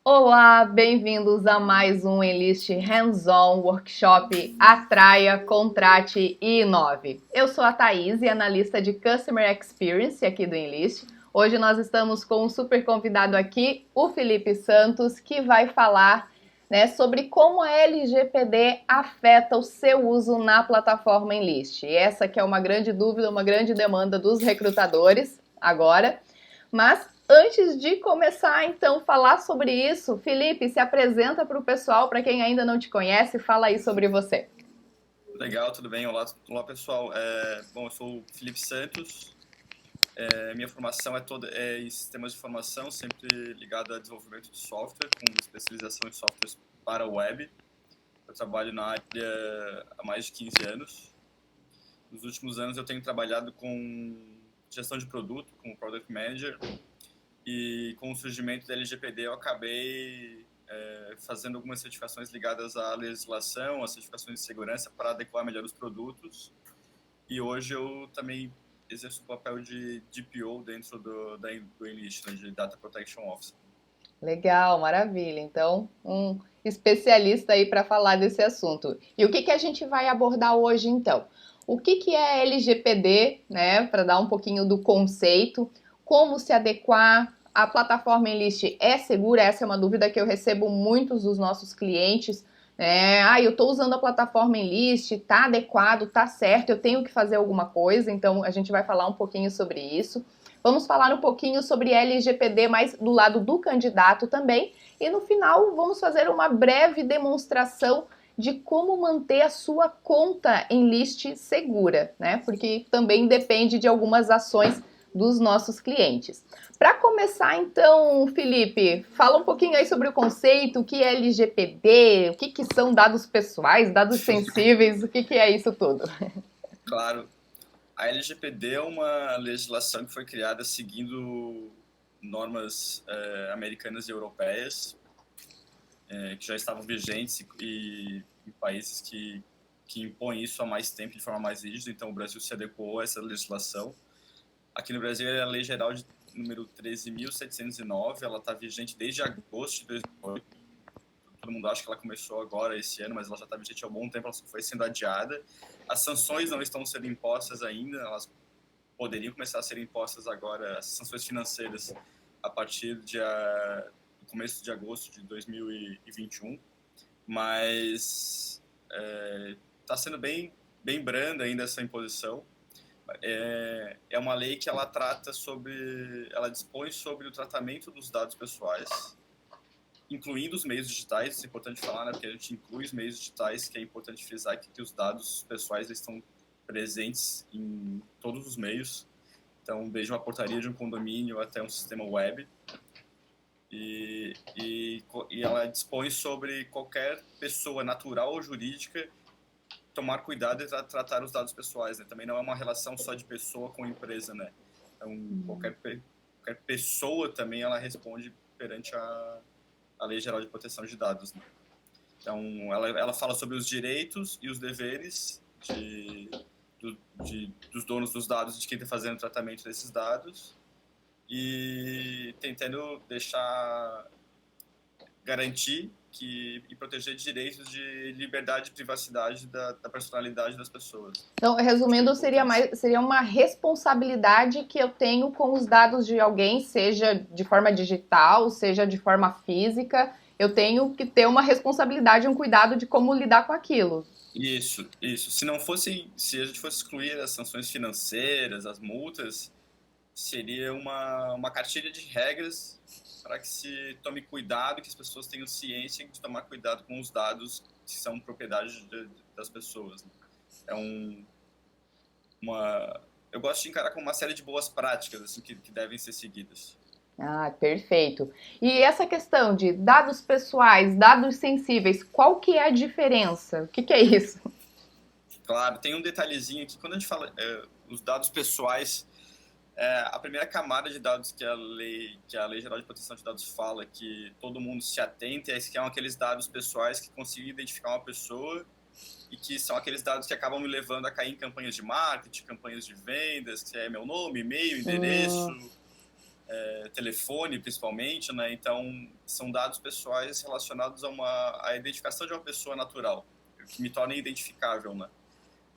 Olá, bem-vindos a mais um Enlist Hands-On Workshop Atraia, Contrate e Inove. Eu sou a Thaís, analista de Customer Experience aqui do Enlist. Hoje nós estamos com um super convidado aqui, o Felipe Santos, que vai falar, sobre como a LGPD afeta o seu uso na plataforma Enlist. E essa que é uma grande dúvida, uma grande demanda dos recrutadores agora. Mas antes de começar, então, falar sobre isso, Felipe, se apresenta para o pessoal, para quem ainda não te conhece, fala aí sobre você. Legal, tudo bem? Olá pessoal. Eu sou o Felipe Santos. Minha formação é toda em sistemas de informação, sempre ligado a desenvolvimento de software, com especialização em softwares para a web. Eu trabalho na área há mais de 15 anos. Nos últimos anos eu tenho trabalhado com gestão de produto, como Product Manager, e com o surgimento da LGPD eu acabei fazendo algumas certificações ligadas à legislação, às certificações de segurança para adequar melhor os produtos. E hoje eu também exerço o papel de DPO dentro do Enlist, né, de Data Protection Officer. Legal, maravilha. Então, um especialista aí para falar desse assunto. E o que a gente vai abordar hoje, então? O que é LGPD, para dar um pouquinho do conceito, como se adequar, a plataforma Enlist é segura? Essa é uma dúvida que eu recebo muitos dos nossos clientes, eu estou usando a plataforma Enlist, está adequado, está certo, eu tenho que fazer alguma coisa, então a gente vai falar um pouquinho sobre isso. Vamos falar um pouquinho sobre LGPD, mais do lado do candidato também. E no final, vamos fazer uma breve demonstração de como manter a sua conta Enlist segura, Porque também depende de algumas ações dos nossos clientes. Para começar, então, Felipe, fala um pouquinho aí sobre o conceito, o que é LGPD, o que são dados pessoais, dados sensíveis, o que é isso tudo? Claro, a LGPD é uma legislação que foi criada seguindo normas americanas e europeias, que já estavam vigentes e em países que impõem isso há mais tempo de forma mais rígida. Então o Brasil se adequou a essa legislação. Aqui no Brasil é a Lei Geral de número 13.709, ela está vigente desde agosto de 2008. Todo mundo acha que ela começou agora, esse ano, mas ela já está vigente há um bom tempo, ela só foi sendo adiada. As sanções não estão sendo impostas ainda, elas poderiam começar a ser impostas agora, as sanções financeiras, a partir do começo de agosto de 2021, mas está sendo bem branda ainda essa imposição. É uma lei que ela dispõe sobre o tratamento dos dados pessoais, incluindo os meios digitais. Isso é importante falar, né? Porque a gente inclui os meios digitais, que é importante frisar que os dados pessoais estão presentes em todos os meios. Então, desde uma portaria de um condomínio até um sistema web. E ela dispõe sobre qualquer pessoa natural ou jurídica tomar cuidado e tratar os dados pessoais, né? Também não é uma relação só de pessoa com empresa, né? Então, qualquer pessoa também ela responde perante a Lei Geral de Proteção de Dados, né? Então, ela fala sobre os direitos e os deveres dos donos dos dados, de quem está fazendo o tratamento desses dados, e tentando garantir e proteger direitos de liberdade e privacidade da personalidade das pessoas. Então, resumindo, seria uma responsabilidade que eu tenho com os dados de alguém, seja de forma digital, seja de forma física. Eu tenho que ter uma responsabilidade, um cuidado de como lidar com aquilo. Isso. Se a gente fosse excluir as sanções financeiras, as multas, seria uma cartilha de regras para que se tome cuidado, que as pessoas tenham ciência de tomar cuidado com os dados que são propriedade das pessoas. É eu gosto de encarar como uma série de boas práticas assim, que devem ser seguidas. Ah, perfeito. E essa questão de dados pessoais, dados sensíveis, qual que é a diferença? O que é isso? Claro, tem um detalhezinho aqui. Quando a gente fala os dados pessoais, a primeira camada de dados que a Lei Geral de Proteção de Dados fala que todo mundo se atente é que são aqueles dados pessoais que conseguem identificar uma pessoa e que são aqueles dados que acabam me levando a cair em campanhas de marketing, campanhas de vendas, que é meu nome, e-mail, endereço. telefone, principalmente, né? Então, são dados pessoais relacionados à identificação de uma pessoa natural, que me torna identificável, né?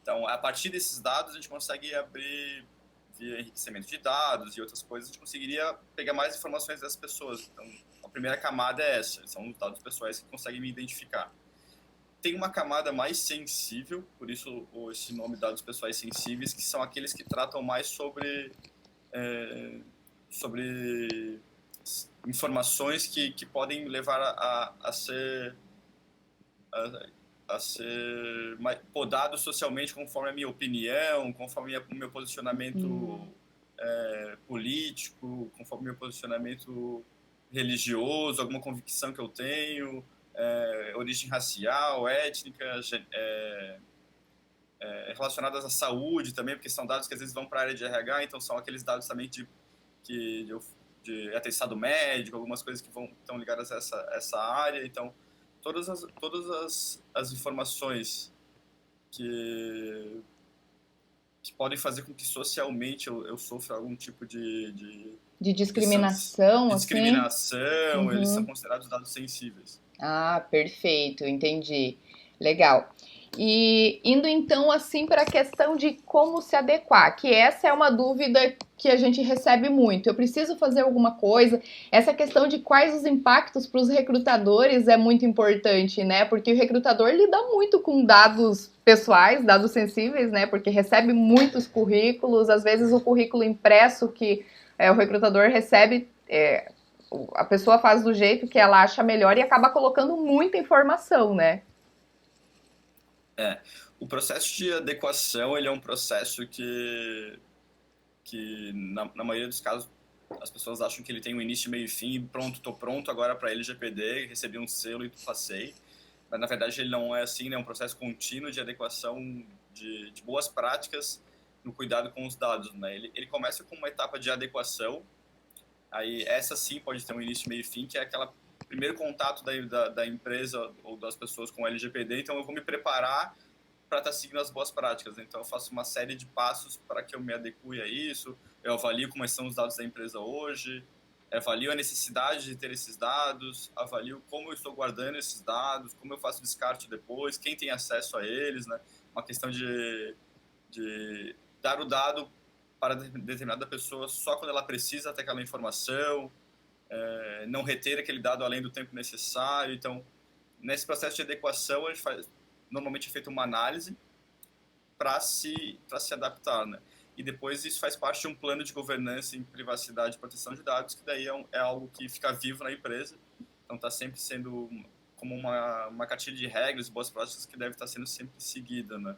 Então, a partir desses dados, a gente consegue abrir, via enriquecimento de dados e outras coisas, a gente conseguiria pegar mais informações das pessoas. Então, a primeira camada é essa, são os dados pessoais que conseguem me identificar. Tem uma camada mais sensível, por isso esse nome dados pessoais sensíveis, que são aqueles que tratam mais sobre informações que podem levar a ser podado socialmente conforme a minha opinião, conforme o meu posicionamento político, conforme o meu posicionamento religioso, alguma convicção que eu tenho, origem racial, étnica, relacionadas à saúde também, porque são dados que às vezes vão para a área de RH, então são aqueles dados também de atestado médico, algumas coisas que estão ligadas a essa área. Então, todas as informações que podem fazer com que socialmente eu sofra algum tipo de discriminação, discriminação, eles são considerados dados sensíveis. Ah, perfeito, entendi. Legal. E indo então assim para a questão de como se adequar, que essa é uma dúvida que a gente recebe muito. Eu preciso fazer alguma coisa? Essa questão de quais os impactos para os recrutadores é muito importante, né? Porque o recrutador lida muito com dados pessoais, dados sensíveis, né? Porque recebe muitos currículos, às vezes o currículo impresso que o recrutador recebe, a pessoa faz do jeito que ela acha melhor e acaba colocando muita informação, né? O processo de adequação, ele é um processo que na maioria dos casos, as pessoas acham que ele tem um início, meio e fim, pronto, estou pronto agora para LGPD, recebi um selo e passei. Mas, na verdade, ele não é assim, né? É um processo contínuo de adequação de boas práticas no cuidado com os dados, né? Ele começa com uma etapa de adequação, aí essa sim pode ter um início, meio e fim, que é aquela primeiro contato da empresa ou das pessoas com o LGPD, então eu vou me preparar para estar seguindo as boas práticas. Então eu faço uma série de passos para que eu me adeque a isso, eu avalio como são os dados da empresa hoje, avalio a necessidade de ter esses dados, avalio como eu estou guardando esses dados, como eu faço o descarte depois, quem tem acesso a eles, né? Uma questão de dar o dado para determinada pessoa só quando ela precisa ter aquela informação, não reter aquele dado além do tempo necessário. Então, nesse processo de adequação, a gente normalmente é feita uma análise para se adaptar, né? E depois isso faz parte de um plano de governança em privacidade e proteção de dados, que daí é algo que fica vivo na empresa. Então, está sempre sendo como uma cartilha de regras, boas práticas que deve estar sendo sempre seguida, né?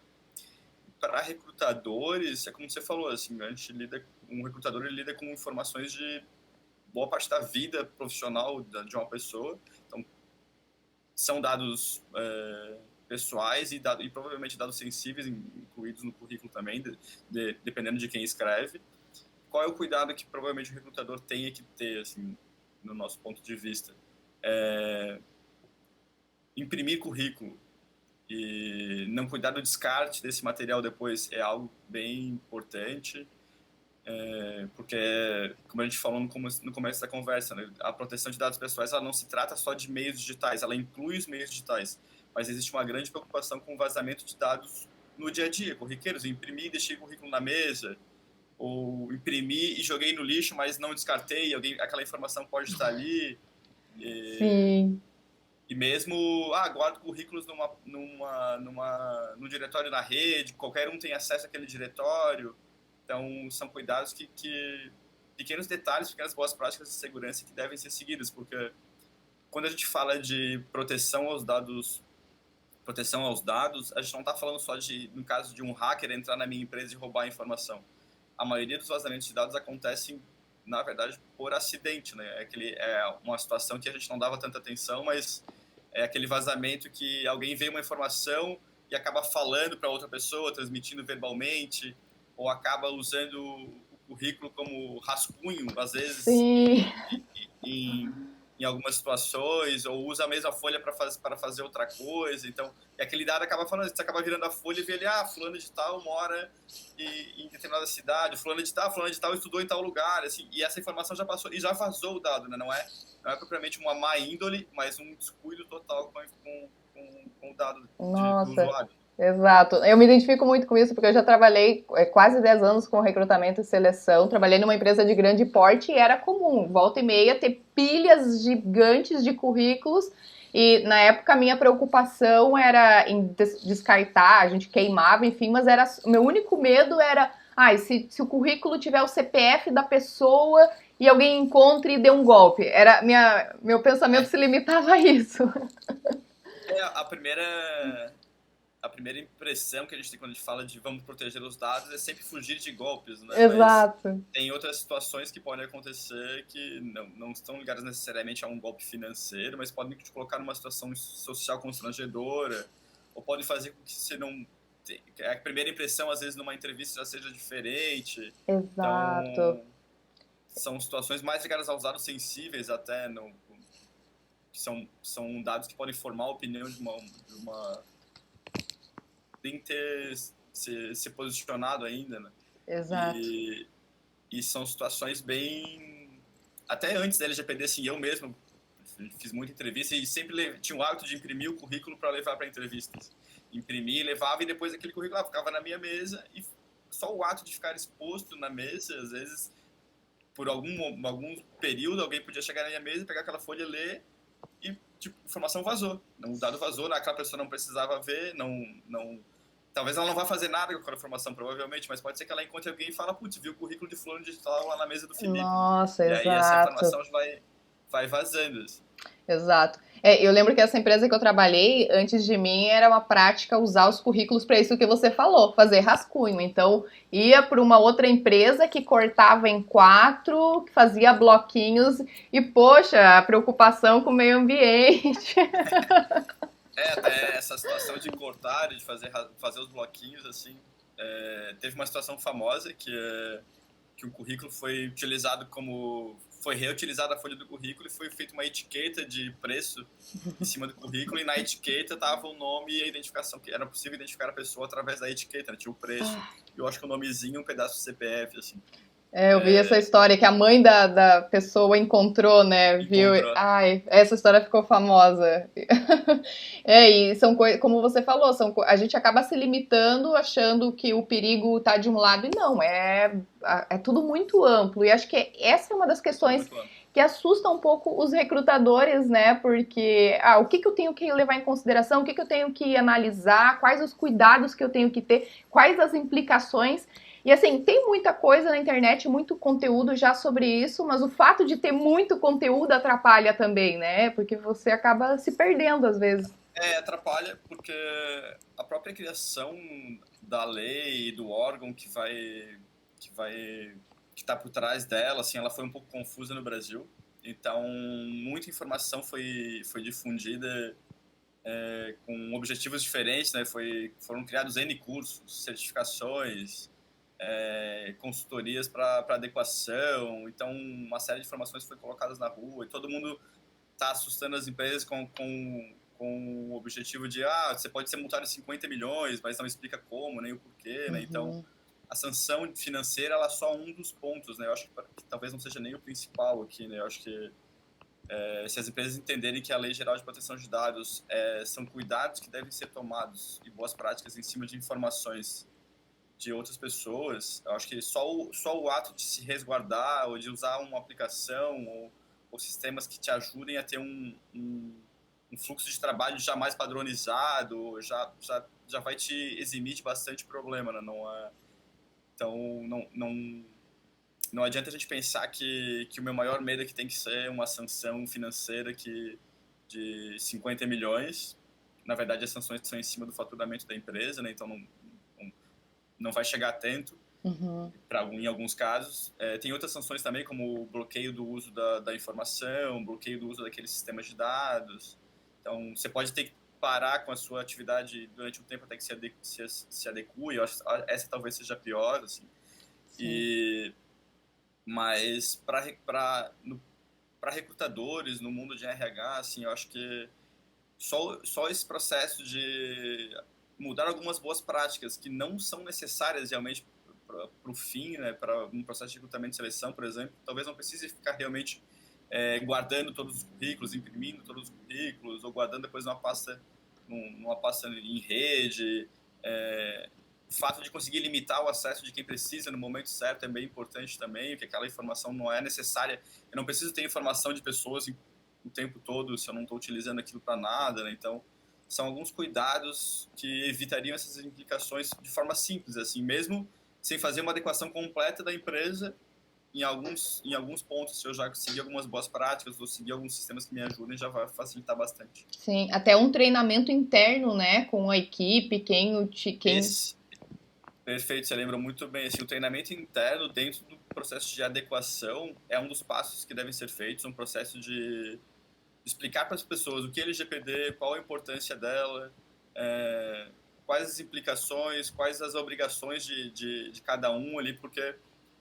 Para recrutadores, é como você falou, assim, um recrutador ele lida com informações de boa parte da vida profissional de uma pessoa. Então, são dados pessoais e provavelmente dados sensíveis incluídos no currículo também, dependendo de quem escreve. Qual é o cuidado que provavelmente o recrutador tenha que ter, assim, no nosso ponto de vista? Imprimir currículo e não cuidar do descarte desse material depois é algo bem importante, porque, como a gente falou no começo da conversa, né, a proteção de dados pessoais ela não se trata só de meios digitais, ela inclui os meios digitais, mas existe uma grande preocupação com o vazamento de dados no dia a dia, corriqueiros. Eu imprimi e deixei o currículo na mesa, ou imprimi e joguei no lixo, mas não descartei, aquela informação pode estar ali. Sim. E mesmo, guardo currículos num diretório na rede, qualquer um tem acesso àquele diretório. Então, são cuidados pequenos detalhes, pequenas boas práticas de segurança que devem ser seguidas, porque quando a gente fala de proteção aos dados, a gente não está falando só no caso de um hacker entrar na minha empresa e roubar a informação. A maioria dos vazamentos de dados acontecem, na verdade, por acidente, né? É uma situação que a gente não dava tanta atenção, mas é aquele vazamento que alguém vê uma informação e acaba falando para outra pessoa, transmitindo verbalmente, ou acaba usando o currículo como rascunho, às vezes, Sim. em em algumas situações, ou usa a mesma folha para fazer outra coisa. Então, e aquele dado acaba falando, você acaba virando a folha e vê ali, fulano de tal mora em determinada cidade, fulano de tal estudou em tal lugar, assim, e essa informação já passou e já vazou o dado, né? Não é propriamente uma má índole, mas um descuido total com o dado do Nossa, usuário. exato. Eu me identifico muito com isso, porque eu já trabalhei quase 10 anos com recrutamento e seleção. Trabalhei numa empresa de grande porte e era comum, volta e meia, ter pilhas gigantes de currículos. E na época a minha preocupação era em descartar, a gente queimava, enfim, mas era o meu único medo era, se o currículo tiver o CPF da pessoa e alguém encontre e dê um golpe. Meu pensamento se limitava a isso. A primeira impressão que a gente tem quando a gente fala de vamos proteger os dados é sempre fugir de golpes, né? Mas Exato. tem outras situações que podem acontecer que não estão ligadas necessariamente a um golpe financeiro, mas podem te colocar numa situação social constrangedora, ou podem fazer com que você não... A primeira impressão, às vezes, numa entrevista já seja diferente. Exato. Então, são situações mais ligadas aos dados sensíveis até, que são dados que podem formar a opinião de uma tem que ser posicionado ainda, né? Exato. E são situações bem... Até antes da LGPD, assim, eu mesmo fiz muita entrevista e sempre tinha o hábito de imprimir o currículo para levar para entrevistas. Imprimir, levava e depois aquele currículo ficava na minha mesa e só o ato de ficar exposto na mesa, às vezes, por algum período, alguém podia chegar na minha mesa, pegar aquela folha, ler e, tipo, a informação vazou. O dado vazou, aquela pessoa não precisava ver, talvez ela não vá fazer nada com aquela informação, provavelmente, mas pode ser que ela encontre alguém e fala, putz, viu o currículo de fulano digital lá na mesa do Felipe. Nossa, E aí essa exato. informação vai vazando. Assim. Exato. Eu lembro que essa empresa que eu trabalhei, antes de mim, era uma prática usar os currículos para isso que você falou, fazer rascunho. Então, ia para uma outra empresa que cortava em quatro, que fazia bloquinhos, e, poxa, a preocupação com o meio ambiente. Até essa situação de cortar, de fazer os bloquinhos, assim, teve uma situação famosa que o currículo foi reutilizada a folha do currículo e foi feita uma etiqueta de preço em cima do currículo e na etiqueta tava o nome e a identificação, que era possível identificar a pessoa através da etiqueta, né? Tinha o preço e eu acho que o nomezinho um pedaço do CPF, assim. Eu vi essa história que a mãe da pessoa encontrou, né? Viu? Encontrou. Ai, essa história ficou famosa. E são coisas, como você falou, a gente acaba se limitando, achando que o perigo tá de um lado, e não, é tudo muito amplo. E acho que essa é uma das questões que assusta um pouco os recrutadores, né? Porque, o que eu tenho que levar em consideração, o que eu tenho que analisar, quais os cuidados que eu tenho que ter, quais as implicações. E assim, tem muita coisa na internet, muito conteúdo já sobre isso, mas o fato de ter muito conteúdo atrapalha também, né? Porque você acaba se perdendo às vezes. Atrapalha porque a própria criação da lei e do órgão que está por trás dela, assim, ela foi um pouco confusa no Brasil. Então, muita informação foi difundida com objetivos diferentes, né? Foram criados N cursos, certificações, consultorias para adequação. Então, uma série de informações foi colocadas na rua e todo mundo está assustando as empresas com o objetivo de você pode ser multado em 50 milhões, mas não explica como, nem o porquê, né? Então, a sanção financeira ela é só um dos pontos, né? Eu acho que talvez não seja nem o principal aqui, né? Eu acho que se as empresas entenderem que a Lei Geral de Proteção de Dados são cuidados que devem ser tomados e boas práticas em cima de informações de outras pessoas, eu acho que só o ato de se resguardar ou de usar uma aplicação ou sistemas que te ajudem a ter um fluxo de trabalho já mais padronizado já vai te eximir de bastante problema, né? Então, não adianta a gente pensar que o meu maior medo é que tem que ser uma sanção financeira de 50 milhões. Na verdade, as sanções são em cima do faturamento da empresa, né? Então não vai chegar a tanto, em alguns casos. Tem outras sanções também, como o bloqueio do uso da informação, bloqueio do uso daqueles sistemas de dados. Então, você pode ter que parar com a sua atividade durante um tempo até que se adeque. Eu acho que essa talvez seja pior, assim. Mas para recrutadores no mundo de RH, assim, eu acho que só esse processo de mudar algumas boas práticas que não são necessárias realmente para o fim, né, para um processo de recrutamento e seleção, por exemplo, talvez não precise ficar realmente guardando todos os currículos, imprimindo todos os currículos, ou guardando depois numa pasta em rede. O fato de conseguir limitar o acesso de quem precisa no momento certo é bem importante também, porque aquela informação não é necessária. Eu não preciso ter informação de pessoas o tempo todo se eu não estou utilizando aquilo para nada, né? Então, são alguns cuidados que evitariam essas implicações de forma simples, assim, mesmo sem fazer uma adequação completa da empresa. Em alguns pontos, se eu já seguir algumas boas práticas ou seguir alguns sistemas que me ajudem, já vai facilitar bastante. Sim, até um treinamento interno, né, com a equipe, quem... Perfeito, você lembra muito bem. Assim, o treinamento interno dentro do processo de adequação é um dos passos que devem ser feitos, um processo de explicar para as pessoas o que é LGPD, qual a importância dela, quais as implicações, quais as obrigações de cada um ali, porque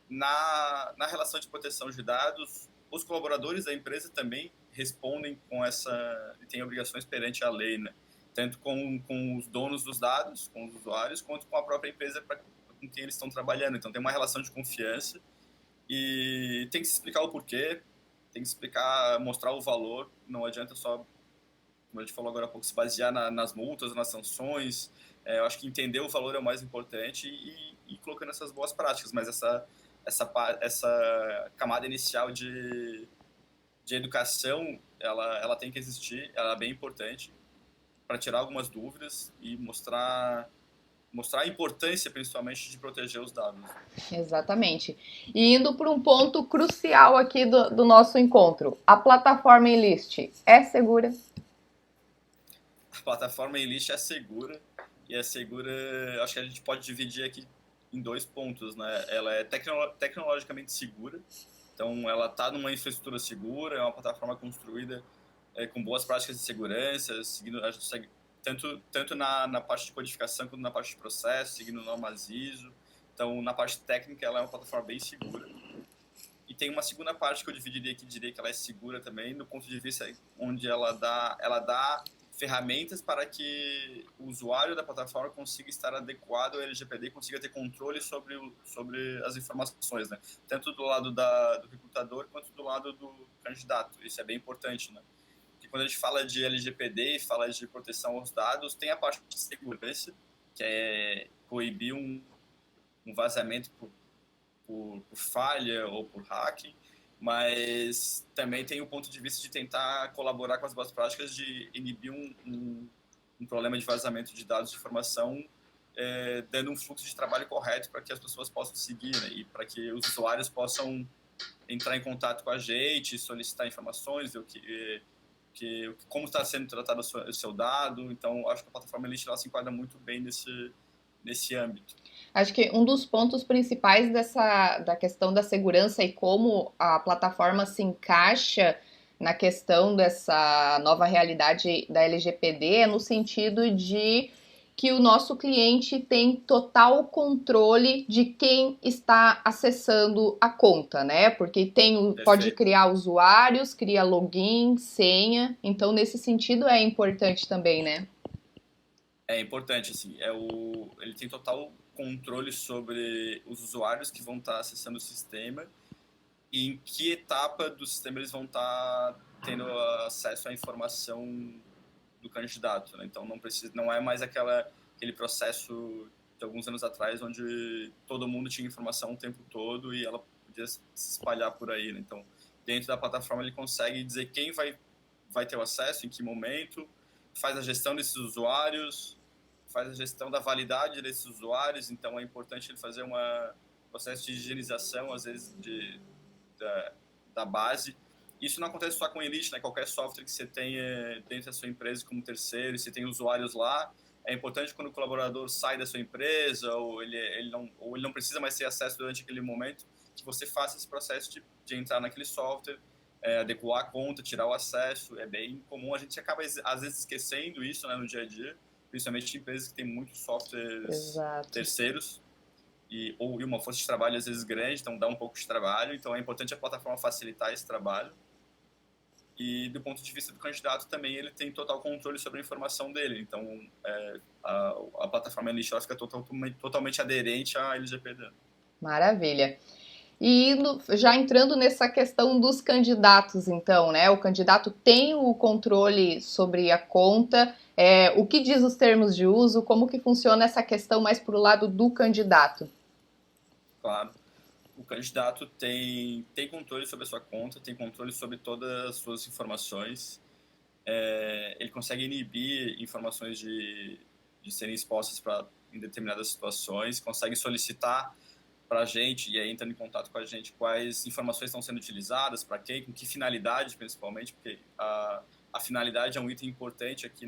na relação de proteção de dados, os colaboradores da empresa também respondem e têm obrigações perante a lei, né? Tanto com os donos dos dados, com os usuários, quanto com a própria empresa com quem eles estão trabalhando. Então, tem uma relação de confiança e tem que se explicar o porquê, tem que explicar, mostrar o valor. Não adianta só, como a gente falou agora há pouco, se basear nas multas, nas sanções. Eu acho que entender o valor é o mais importante e colocando essas boas práticas. Mas essa camada inicial de educação, ela tem que existir, ela é bem importante para tirar algumas dúvidas e mostrar a importância, principalmente, de proteger os dados. Exatamente. E indo para um ponto crucial aqui do nosso encontro, a plataforma Enlist é segura? A plataforma Enlist é segura, e é segura, acho que a gente pode dividir aqui em 2 pontos, né? Ela é tecnologicamente segura, então ela está numa infraestrutura segura, é uma plataforma construída com boas práticas de segurança, seguindo, a gente segue tanto na parte de codificação quanto na parte de processo, seguindo normas ISO. Então, na parte técnica, ela é uma plataforma bem segura. E tem uma segunda parte que eu dividiria aqui, diria que ela é segura também, do ponto de vista onde ela dá ferramentas para que o usuário da plataforma consiga estar adequado ao LGPD e consiga ter controle sobre as informações, né? Tanto do lado do recrutador quanto do lado do candidato. Isso é bem importante, né? Porque quando a gente fala de LGPD e fala de proteção aos dados, tem a parte de segurança, que é coibir um vazamento por falha ou por hacking, mas também tem o ponto de vista de tentar colaborar com as boas práticas de inibir um problema de vazamento de dados de informação, dando um fluxo de trabalho correto para que as pessoas possam seguir, né? E para que os usuários possam entrar em contato com a gente, solicitar informações, ver como está sendo tratado o seu dado. Então, acho que a plataforma Enlist se enquadra muito bem nesse âmbito. Acho que um dos pontos principais da questão da segurança e como a plataforma se encaixa na questão dessa nova realidade da LGPD é no sentido de que o nosso cliente tem total controle de quem está acessando a conta, né? Porque pode criar usuários, cria login, senha, então nesse sentido é importante também, né? É importante, assim, ele tem total controle sobre os usuários que vão estar acessando o sistema e em que etapa do sistema eles vão estar tendo acesso à informação do candidato, né? Então não é mais aquele processo de alguns anos atrás onde todo mundo tinha informação o tempo todo e ela podia se espalhar por aí, né? Então, dentro da plataforma ele consegue dizer quem vai ter o acesso, em que momento, faz a gestão desses usuários, faz a gestão da validade desses usuários. Então é importante ele fazer um processo de higienização, às vezes, da base. Isso não acontece só com o Enlist, né? Qualquer software que você tenha dentro da sua empresa como terceiro, você tem usuários lá, é importante quando o colaborador sai da sua empresa ou ele não precisa mais ter acesso durante aquele momento, que você faça esse processo de entrar naquele software, adequar a conta, tirar o acesso. É bem comum, a gente acaba às vezes esquecendo isso, né, no dia a dia, principalmente em empresas que têm muitos softwares terceiros e uma força de trabalho às vezes grande, então dá um pouco de trabalho. Então é importante a plataforma facilitar esse trabalho. E do ponto de vista do candidato também, ele tem total controle sobre a informação dele. Então, a plataforma Enlist ela fica totalmente aderente à LGPD. Maravilha. E já entrando nessa questão dos candidatos, então, né? O candidato tem o controle sobre a conta, o que diz os termos de uso, como que funciona essa questão mais para o lado do candidato? Claro. O candidato tem controle sobre a sua conta, tem controle sobre todas as suas informações. Ele consegue inibir informações de serem expostas em determinadas situações, consegue solicitar para a gente, e aí entrando em contato com a gente, quais informações estão sendo utilizadas, para quem, com que finalidade, principalmente, porque a finalidade é um item importante aqui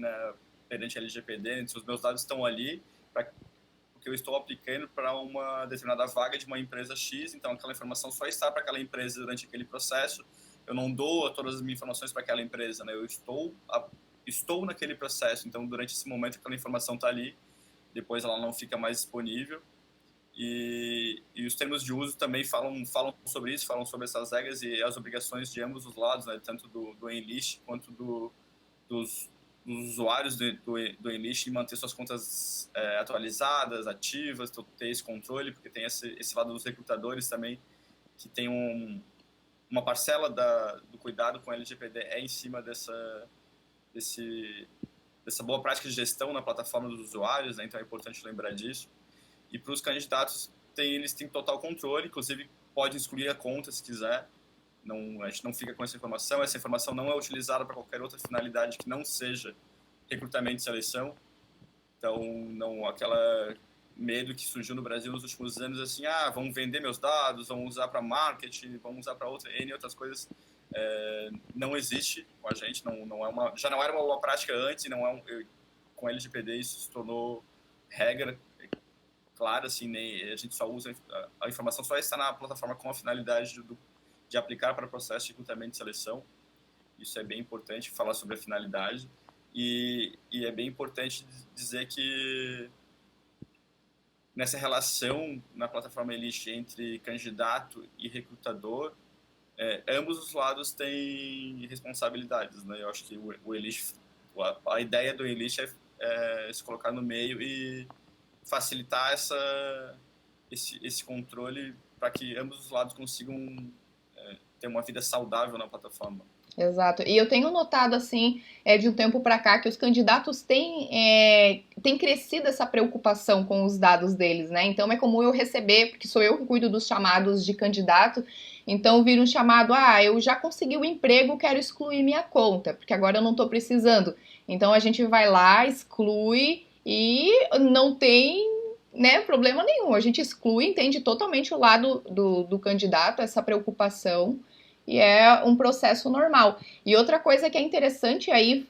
perante a LGPD. Se os meus dados estão ali, porque eu estou aplicando para uma determinada vaga de uma empresa X, então aquela informação só está para aquela empresa durante aquele processo. Eu não dou todas as minhas informações para aquela empresa, né? Eu estou naquele processo, então durante esse momento aquela informação está ali, depois ela não fica mais disponível. E os termos de uso também falam sobre isso, falam sobre essas regras e as obrigações de ambos os lados, né? Tanto do Enlist quanto dos usuários do Enlist, em manter suas contas atualizadas, ativas, ter esse controle, porque tem esse lado dos recrutadores também, que tem uma parcela do cuidado com a LGPD em cima dessa boa prática de gestão na plataforma dos usuários, né? Então é importante lembrar disso. E para os candidatos, eles têm total controle, inclusive podem excluir a conta se quiser. A gente não fica com essa informação não é utilizada para qualquer outra finalidade que não seja recrutamento e seleção. Então, não aquela medo que surgiu no Brasil nos últimos anos, assim, vão vender meus dados, vão usar para marketing, vão usar para outras coisas. Não existe com a gente, já não era uma boa prática antes, com a LGPD isso se tornou regra clara, assim, a gente só usa, a informação só está na plataforma com a finalidade de aplicar para processo de recrutamento e seleção. Isso é bem importante, falar sobre a finalidade. E é bem importante dizer que nessa relação na plataforma Enlist entre candidato e recrutador, ambos os lados têm responsabilidades, né? Eu acho que o Enlist, a ideia do Enlist é se colocar no meio e facilitar esse controle para que ambos os lados consigam ter uma vida saudável na plataforma. Exato. E eu tenho notado, assim, de um tempo para cá, que os candidatos têm crescido essa preocupação com os dados deles, né? Então é comum eu receber, porque sou eu que cuido dos chamados de candidato, então vira um chamado, eu já consegui o emprego, quero excluir minha conta, porque agora eu não estou precisando. Então a gente vai lá, exclui e não tem, né, problema nenhum. A gente exclui, entende totalmente o lado do candidato, essa preocupação. E é um processo normal. E outra coisa que é interessante aí,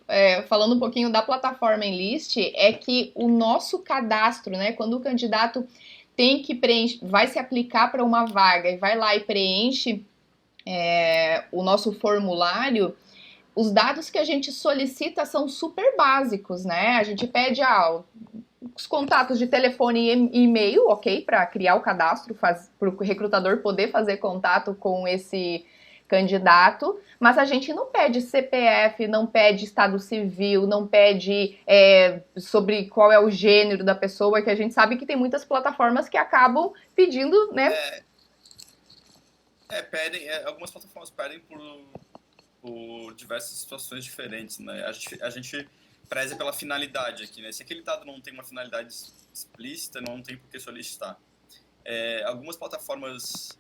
falando um pouquinho da plataforma Enlist, é que o nosso cadastro, né, quando o candidato tem que vai se aplicar para uma vaga e vai lá e preenche o nosso formulário, os dados que a gente solicita são super básicos, né? A gente pede os contatos de telefone e e-mail, ok, para criar o cadastro, para o recrutador poder fazer contato com esse candidato, mas a gente não pede CPF, não pede estado civil, não pede sobre qual é o gênero da pessoa, que a gente sabe que tem muitas plataformas que acabam pedindo, né? Algumas plataformas pedem por diversas situações diferentes, né? A gente preza pela finalidade aqui, né? Se aquele dado não tem uma finalidade explícita, não tem por que solicitar. Algumas plataformas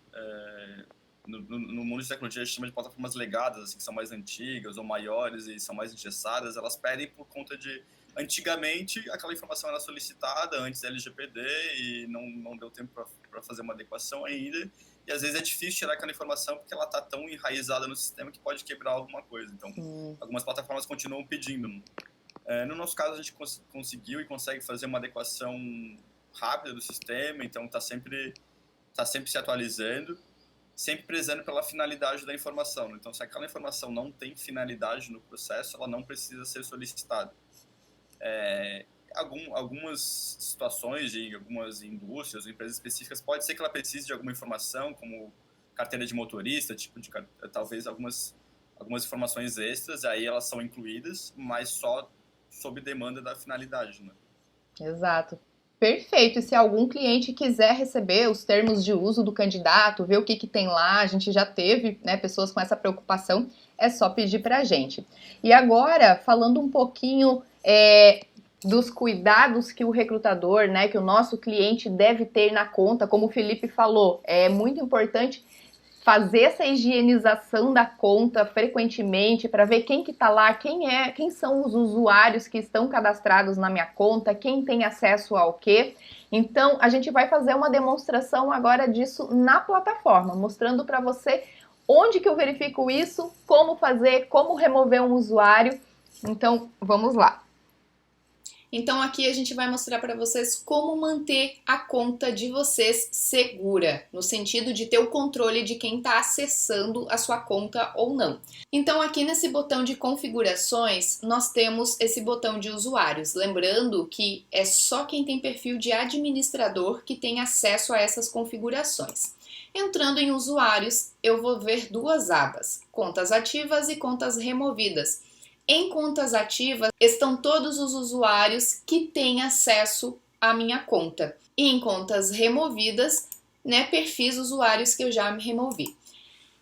no mundo de tecnologia a gente chama de plataformas legadas, assim, que são mais antigas ou maiores e são mais engessadas, elas pedem por conta de... Antigamente, aquela informação era solicitada antes da LGPD e não deu tempo para fazer uma adequação ainda. E às vezes é difícil tirar aquela informação porque ela está tão enraizada no sistema que pode quebrar alguma coisa. Então, algumas plataformas continuam pedindo. No nosso caso, a gente conseguiu e consegue fazer uma adequação rápida do sistema, então está sempre se atualizando, sempre prezando pela finalidade da informação. Então, se aquela informação não tem finalidade no processo, ela não precisa ser solicitada. Algumas situações de algumas indústrias ou empresas específicas, pode ser que ela precise de alguma informação, como carteira de motorista, talvez algumas algumas informações extras, aí elas são incluídas, mas só sob demanda da finalidade, né? Exato. Perfeito. E se algum cliente quiser receber os termos de uso do candidato, ver o que tem lá, a gente já teve, né, pessoas com essa preocupação, é só pedir para a gente. E agora, falando um pouquinho dos cuidados que o recrutador, né, que o nosso cliente deve ter na conta, como o Felipe falou, é muito importante fazer essa higienização da conta frequentemente para ver quem que está lá, quem são os usuários que estão cadastrados na minha conta, quem tem acesso ao quê. Então, a gente vai fazer uma demonstração agora disso na plataforma, mostrando para você onde que eu verifico isso, como fazer, como remover um usuário. Então, vamos lá. Então aqui a gente vai mostrar para vocês como manter a conta de vocês segura, no sentido de ter o controle de quem está acessando a sua conta ou não. Então aqui nesse botão de configurações, nós temos esse botão de usuários, lembrando que é só quem tem perfil de administrador que tem acesso a essas configurações. Entrando em usuários, eu vou ver duas abas, contas ativas e contas removidas. Em contas ativas estão todos os usuários que têm acesso à minha conta. E em contas removidas, né, perfis usuários que eu já me removi.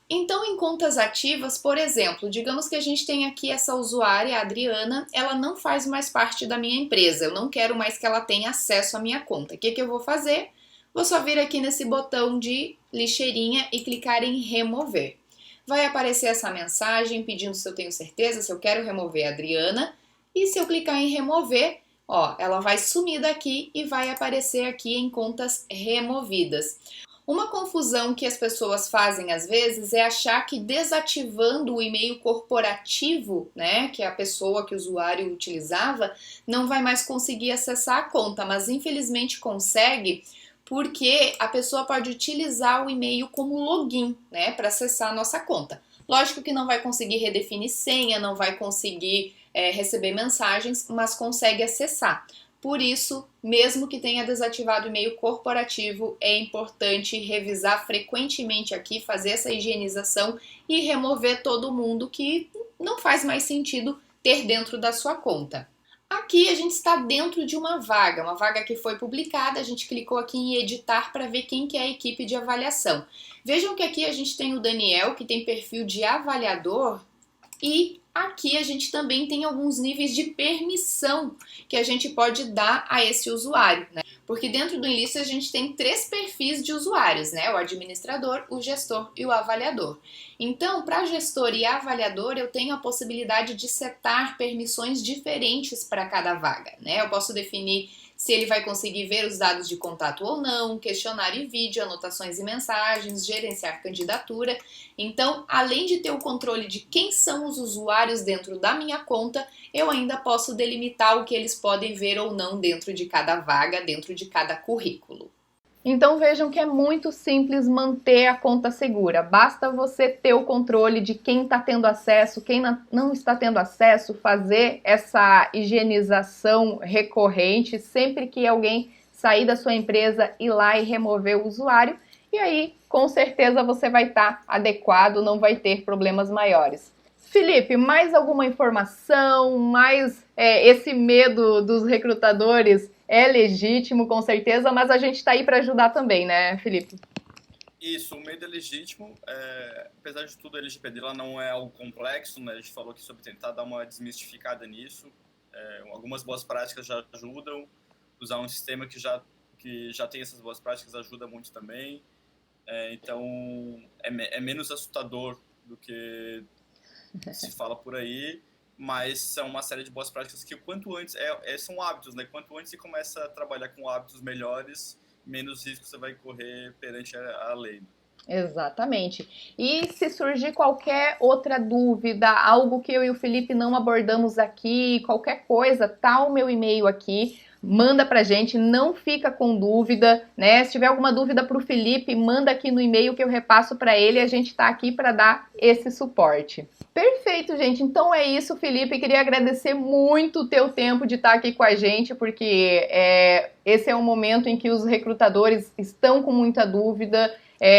Então, em contas ativas, por exemplo, digamos que a gente tem aqui essa usuária, a Adriana, ela não faz mais parte da minha empresa, eu não quero mais que ela tenha acesso à minha conta. O que eu vou fazer? Vou só vir aqui nesse botão de lixeirinha e clicar em remover. Vai aparecer essa mensagem pedindo se eu tenho certeza, se eu quero remover a Adriana. E se eu clicar em remover, ó, ela vai sumir daqui e vai aparecer aqui em contas removidas. Uma confusão que as pessoas fazem às vezes é achar que desativando o e-mail corporativo, né, que é a pessoa que o usuário utilizava, não vai mais conseguir acessar a conta, mas infelizmente consegue, porque a pessoa pode utilizar o e-mail como login, né, para acessar a nossa conta. Lógico que não vai conseguir redefinir senha, não vai conseguir receber mensagens, mas consegue acessar. Por isso, mesmo que tenha desativado o e-mail corporativo, é importante revisar frequentemente aqui, fazer essa higienização e remover todo mundo que não faz mais sentido ter dentro da sua conta. Aqui a gente está dentro de uma vaga que foi publicada, a gente clicou aqui em editar para ver quem que é a equipe de avaliação. Vejam que aqui a gente tem o Daniel, que tem perfil de avaliador, e aqui a gente também tem alguns níveis de permissão que a gente pode dar a esse usuário, né? Porque dentro do Enlist a gente tem 3 perfis de usuários, né? O administrador, o gestor e o avaliador. Então, para gestor e avaliador, eu tenho a possibilidade de setar permissões diferentes para cada vaga, né? Eu posso definir se ele vai conseguir ver os dados de contato ou não, questionário e vídeo, anotações e mensagens, gerenciar candidatura. Então, além de ter o controle de quem são os usuários dentro da minha conta, eu ainda posso delimitar o que eles podem ver ou não dentro de cada vaga, dentro de cada currículo. Então vejam que é muito simples manter a conta segura. Basta você ter o controle de quem está tendo acesso, quem não está tendo acesso, fazer essa higienização recorrente sempre que alguém sair da sua empresa, ir lá e remover o usuário. E aí, com certeza, você vai estar adequado, não vai ter problemas maiores. Felipe, mais alguma informação, mais esse medo dos recrutadores é legítimo, com certeza, mas a gente está aí para ajudar também, né, Felipe? Isso, o medo é legítimo. Apesar de tudo, a LGPD ela não é algo complexo, né? A gente falou aqui sobre tentar dar uma desmistificada nisso. Algumas boas práticas já ajudam. Usar um sistema que já tem essas boas práticas ajuda muito também. Então, é menos assustador do que se fala por aí, mas são uma série de boas práticas que quanto antes, são hábitos, né? Quanto antes você começa a trabalhar com hábitos melhores, menos risco você vai correr perante a lei. Exatamente. E se surgir qualquer outra dúvida, algo que eu e o Felipe não abordamos aqui, qualquer coisa, tá o meu e-mail aqui. manda pra gente, não fica com dúvida, né? Se tiver alguma dúvida pro Felipe, manda aqui no e-mail que eu repasso para ele, a gente tá aqui para dar esse suporte. Perfeito, gente. Então é isso, Felipe. Queria agradecer muito o teu tempo de estar aqui com a gente, porque esse é um momento em que os recrutadores estão com muita dúvida.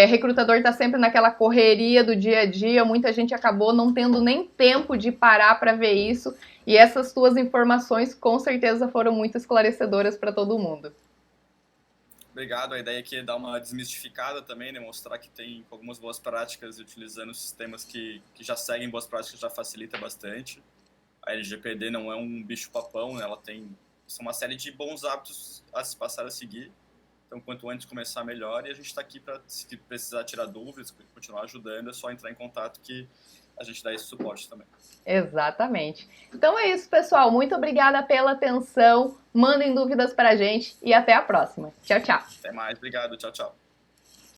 Recrutador está sempre naquela correria do dia a dia, muita gente acabou não tendo nem tempo de parar para ver isso, e essas tuas informações com certeza foram muito esclarecedoras para todo mundo. Obrigado. A ideia aqui é dar uma desmistificada também, né? Mostrar que tem algumas boas práticas e utilizando sistemas que já seguem boas práticas já facilita bastante. A LGPD não é um bicho-papão, né? Ela são uma série de bons hábitos a se passar a seguir. Então, quanto antes começar, melhor. E a gente está aqui para, se precisar tirar dúvidas, continuar ajudando, é só entrar em contato que a gente dá esse suporte também. Exatamente. Então é isso, pessoal. Muito obrigada pela atenção. Mandem dúvidas para a gente e até a próxima. Tchau, tchau. Até mais. Obrigado. Tchau, tchau.